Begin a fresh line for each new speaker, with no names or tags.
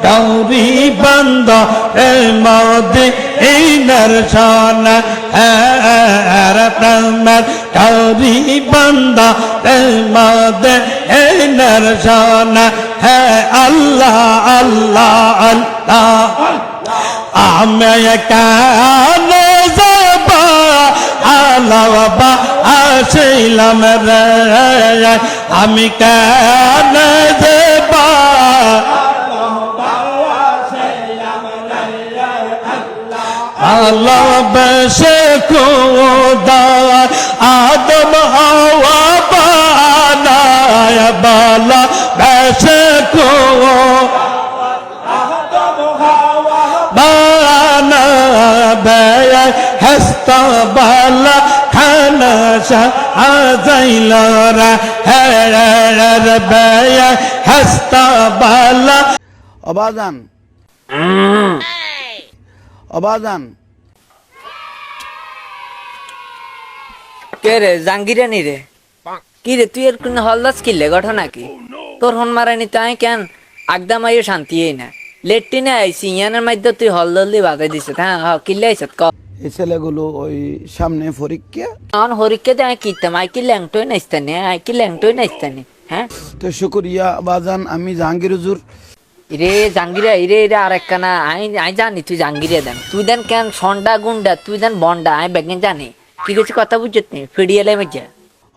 dowry বন্ধ এ মদিনার সোনা আর প্রেমের ডৌরি বন্ধ এ মদিনার সোনা হে আল্লাহ আল্লাহ আল্লাহ আমি কানে যাব আলাবা আসিলাম রে আমি কানে যাব আল্লাহ বেশে খোদা আদম হাওয়া বানায় বালা বেশে খোদা হস্তা বালা খানা সাজাইল রে হস্তা বালা
অবাজান অবাজান
কে রে জাঙ্গিরানি রে কি রে তুই এর কোন হলদাস কিনলে ঘটনা কি তোর হন মারানি তাই কেন একদম আইও শান্তি না লেট্টিনে আইসি ইয়ানের মধ্যে তুই হলদলি বাজাই দিছে হ্যাঁ হ্যাঁ কিনলে আইসত ক
এই ছেলেগুলো ওই সামনে পরীক্ষা
আমার হরিকে আমি কিনতাম আই কি ল্যাংটোই নাইস্তানি হ্যাঁ
তো শুকরিয়া বাজান আমি জাহাঙ্গীর হুজুর
রে জাঙ্গিরা ইরে আর একখানা আই জানি তুই জাঙ্গিরা দেন তুই দেন কেন সন্ডা গুন্ডা তুই দেন বন্ডা আমি বেগেন জানি কি কিছু কথা বুঝত নি ফিডিয়ালে মজা